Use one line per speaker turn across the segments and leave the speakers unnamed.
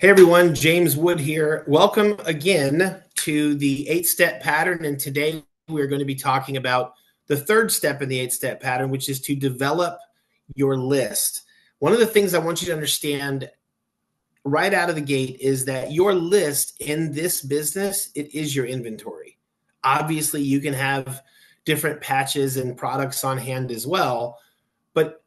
Hey everyone, James Wood here. Welcome again to the 8-step pattern. And today we're going to be talking about the third step in the 8-step pattern, which is to develop your list. One of the things I want you to understand right out of the gate is that your list in this business, it is your inventory. Obviously, you can have different patches and products on hand as well. But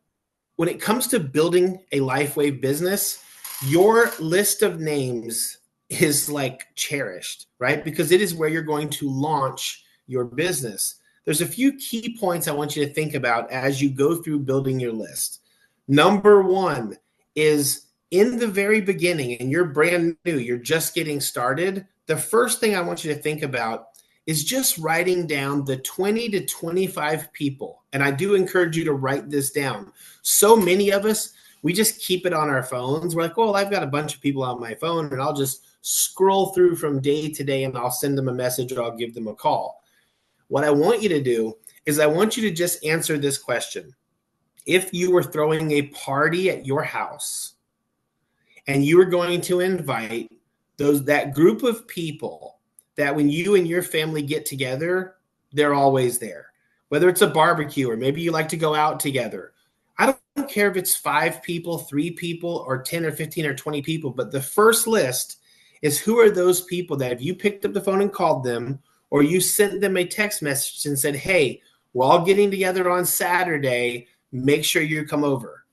when it comes to building a LifeWave business, your list of names is like cherished, right? Because it is where you're going to launch your business. There's a few key points I want you to think about as you go through building your list. Number one is in the very beginning, and you're brand new, you're just getting started. The first thing I want you to think about is just writing down the 20 to 25 people. And I do encourage you to write this down. So many of us, we just keep it on our phones. We're like, well, I've got a bunch of people on my phone and I'll just scroll through from day to day and I'll send them a message or I'll give them a call. What I want you to do is I want you to just answer this question. If you were throwing a party at your house and you were going to invite that group of people that when you and your family get together, they're always there. Whether it's a barbecue or maybe you like to go out together. I don't care if it's 5 people, 3 people, or 10 or 15 or 20 people, but the first list is who are those people that if you picked up the phone and called them or you sent them a text message and said, hey, we're all getting together on Saturday, make sure you come over.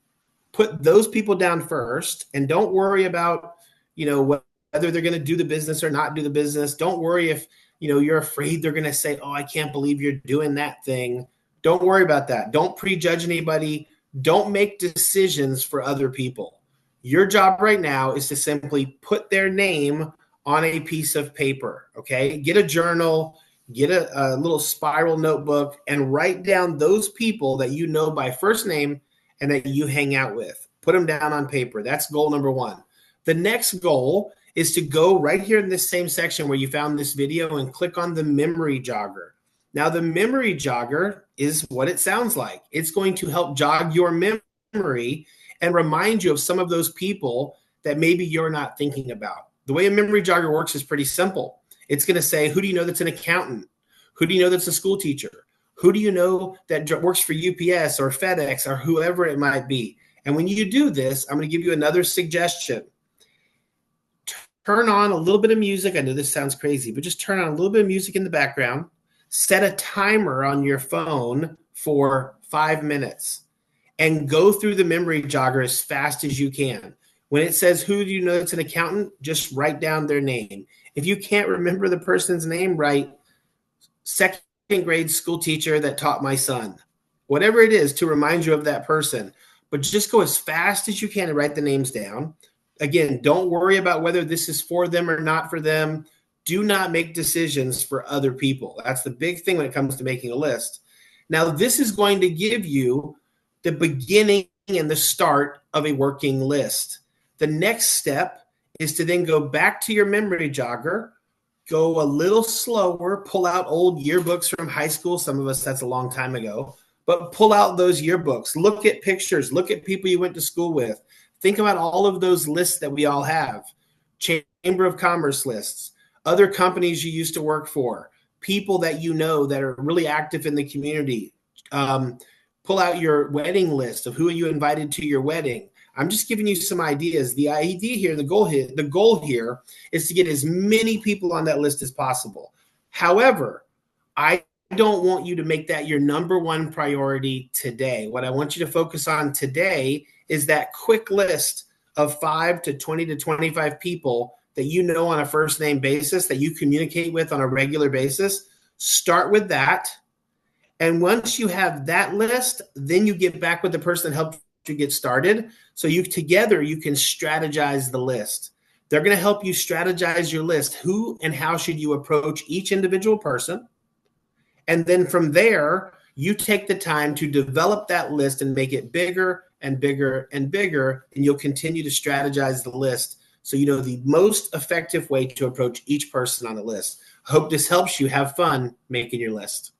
Put those people down first and don't worry about, whether they're going to do the business or not do the business. Don't worry if, you're afraid they're going to say, oh, I can't believe you're doing that thing. Don't worry about that. Don't prejudge anybody. Don't make decisions for other people. Your job right now is to simply put their name on a piece of paper, okay? Get a journal, get a little spiral notebook, and write down those people that you know by first name and that you hang out with. Put them down on paper. That's goal number one. The next goal is to go right here in this same section where you found this video and click on the memory jogger. Now, the memory jogger is what it sounds like. It's going to help jog your memory and remind you of some of those people that maybe you're not thinking about. The way a memory jogger works is pretty simple. It's going to say, who do you know that's an accountant? Who do you know that's a school teacher? Who do you know that works for UPS or FedEx or whoever it might be? And when you do this, I'm going to give you another suggestion. Turn on a little bit of music. I know this sounds crazy, but just turn on a little bit of music in the background. Set a timer on your phone for 5 minutes and go through the memory jogger as fast as you can. When it says, who do you know that's an accountant? Just write down their name. If you can't remember the person's name, write second grade school teacher that taught my son. Whatever it is to remind you of that person. But just go as fast as you can and write the names down. Again, don't worry about whether this is for them or not for them. Do not make decisions for other people. That's the big thing when it comes to making a list. Now, this is going to give you the beginning and the start of a working list. The next step is to then go back to your memory jogger, go a little slower, pull out old yearbooks from high school. Some of us, that's a long time ago, but pull out those yearbooks. Look at pictures. Look at people you went to school with. Think about all of those lists that we all have. Chamber of Commerce lists. Other companies you used to work for, people that you know that are really active in the community. Pull out your wedding list of who you invited to your wedding. I'm just giving you some ideas. The idea here, the goal here is to get as many people on that list as possible. However, I don't want you to make that your number one priority today. What I want you to focus on today is that quick list of 5 to 20 to 25 people that you know on a first name basis, that you communicate with on a regular basis. Start with that. And once you have that list, then you get back with the person that helped you get started. So together you can strategize the list. They're going to help you strategize your list. Who and how should you approach each individual person? And then from there, you take the time to develop that list and make it bigger and bigger and bigger. And you'll continue to strategize the list so you know the most effective way to approach each person on the list. I hope this helps you have fun making your list.